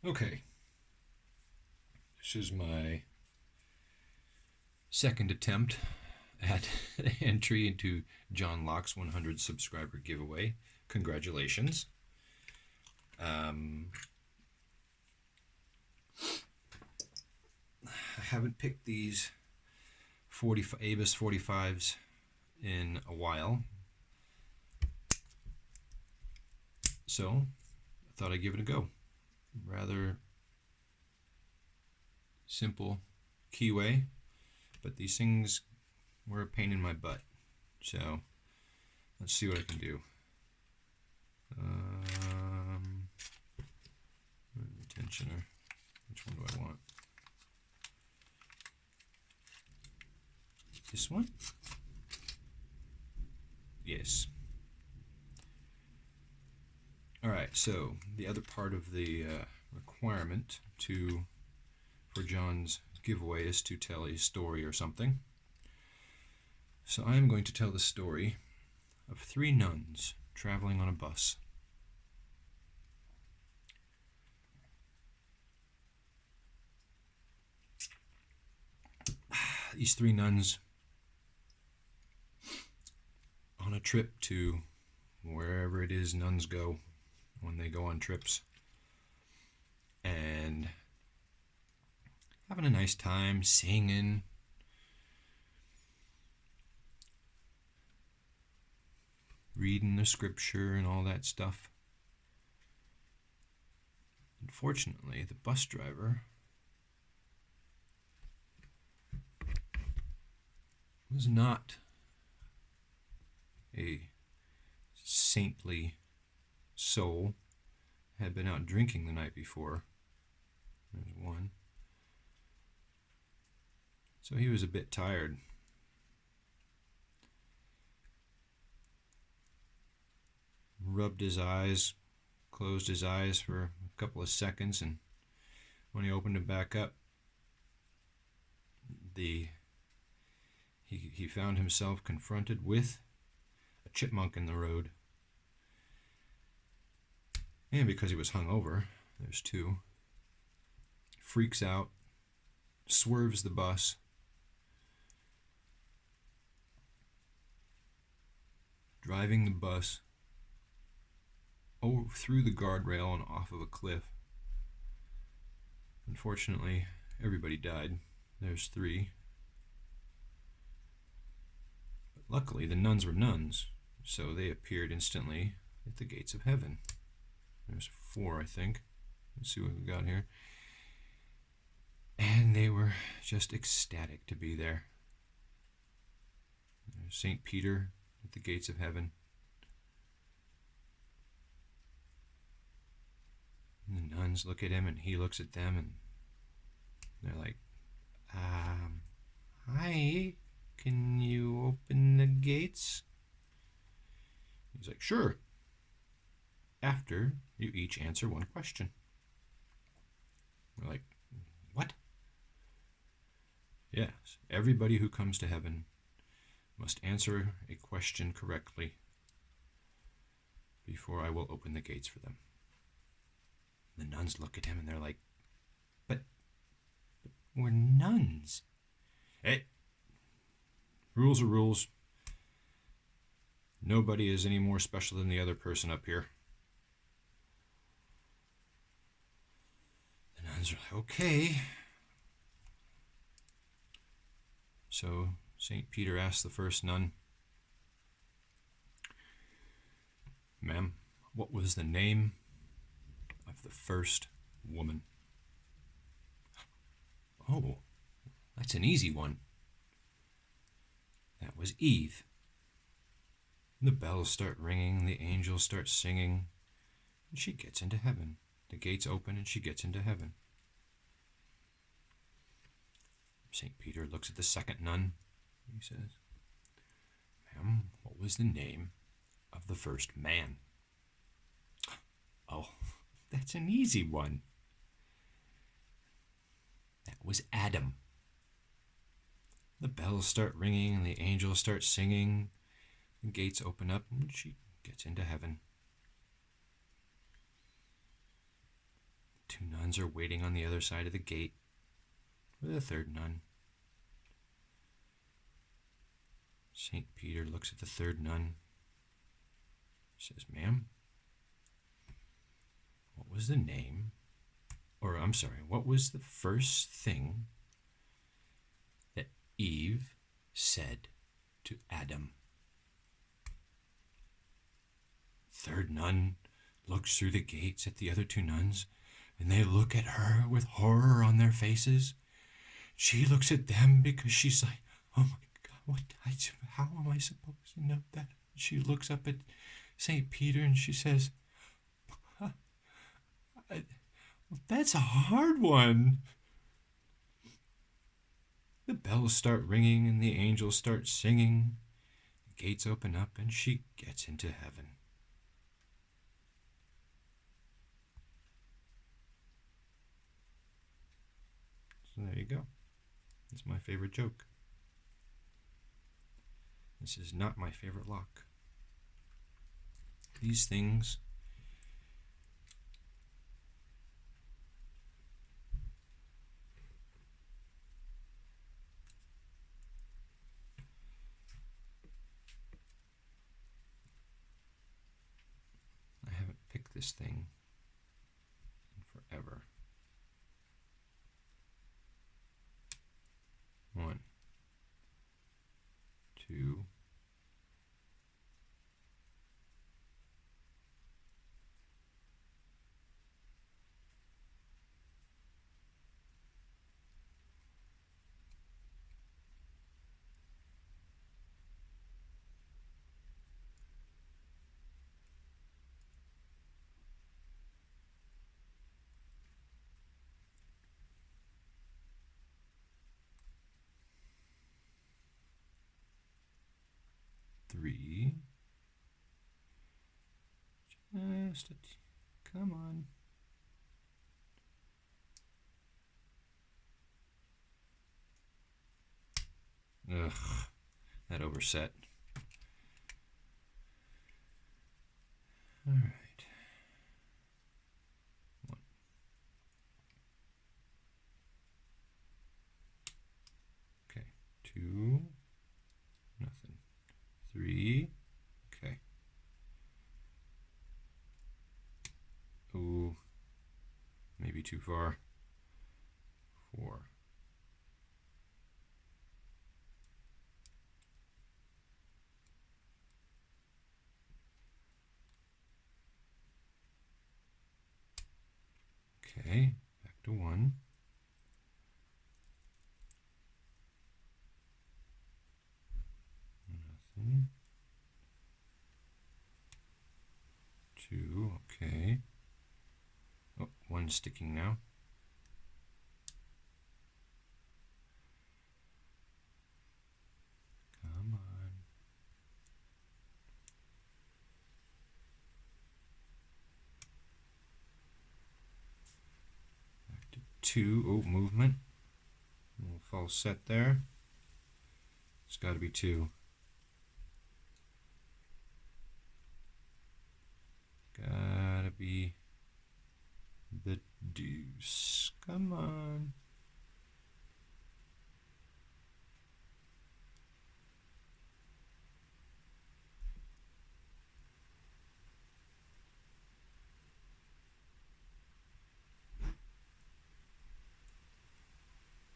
Okay, this is my second attempt at entry into Jon Lock's 100 subscriber giveaway. Congratulations. I haven't picked these 40 Avis 45s in a while, so I thought I'd give it a go. Rather simple keyway, but these things were a pain in my butt. So let's see what I can do. Tensioner. Which one do I want? This one? Yes. Alright, so the other part of the requirement for Jon's giveaway is to tell a story or something. So I am going to tell the story of 3 nuns traveling on a bus. These 3 nuns on a trip to wherever it is nuns go when they go on trips, and having a nice time singing, reading the scripture and all that stuff. Unfortunately, the bus driver was not a saintly soul, had been out drinking the night before. There's one. So he was a bit tired. Rubbed his eyes, closed his eyes for a couple of seconds, and when he opened them back up, he found himself confronted with a chipmunk in the road. And because he was hungover, there's 2, freaks out, swerves the bus, driving the bus through the guardrail and off of a cliff. Unfortunately, everybody died. There's 3. But luckily, the nuns were nuns, so they appeared instantly at the gates of heaven. There's 4, I think. Let's see what we got here. And they were just ecstatic to be there. There's St. Peter at the gates of heaven. And the nuns look at him and he looks at them, and they're like, hi, can you open the gates? He's like, sure, after you each answer one question. We're like, what? Yes, everybody who comes to heaven must answer a question correctly before I will open the gates for them. The nuns look at him and they're like, but we're nuns. Hey, rules are rules. Nobody is any more special than the other person up here. The nuns are like, okay. So St. Peter asked the first nun, ma'am, what was the name of the first woman? Oh, that's an easy one. That was Eve. The bells start ringing, the angels start singing, and she gets into heaven. The gates open and she gets into heaven. St. Peter looks at the second nun. He says, ma'am, what was the name of the first man? Oh, that's an easy one. That was Adam. The bells start ringing and the angels start singing. The gates open up and she gets into heaven. The 2 nuns nuns are waiting on the other side of the gate for the third nun. St. Peter looks at the third nun. Says, "Ma'am, what was the name? Or, I'm sorry, what was the first thing that Eve said to Adam?" Third nun looks through the gates at the other two nuns, and they look at her with horror on their faces. She looks at them because she's like, "Oh my God, how am I supposed to know that?" She looks up at St. Peter and she says, "That's a hard one." The bells start ringing and the angels start singing. The gates open up and she gets into heaven. So there you go. That's my favorite joke. This is not my favorite lock. These things I haven't picked this thing in forever. 1, 2, 3. Come on. Ugh, that overset. All right. 1. Okay. 2. Nothing. 3. Okay. Ooh. Maybe too far. 4. Okay, back to 1. Nothing. 2, okay. Oh, 1's sticking now. Come on. Back to 2. Oh, movement. A little false set there. It's got to be 2. Gotta be the deuce. Come on.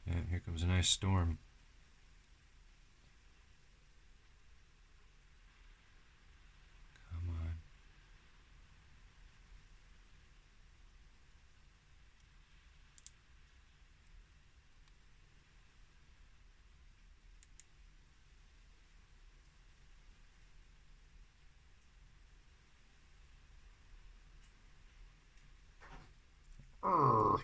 And here comes a nice storm. Come on. Arr.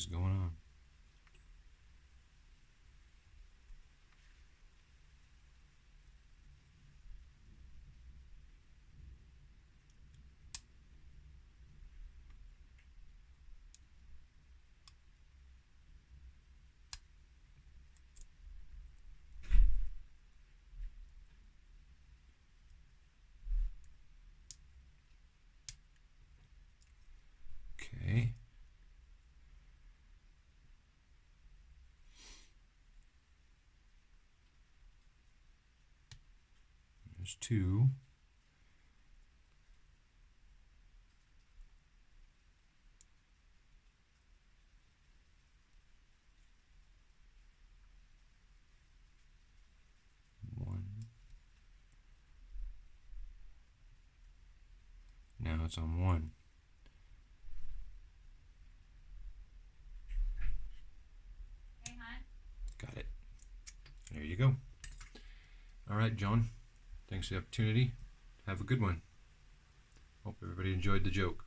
is going on? Okay. There's 2. One. Now it's on 1. Hey, hon. Got it. There you go. All right, John. Thanks for the opportunity. Have a good one. Hope everybody enjoyed the joke.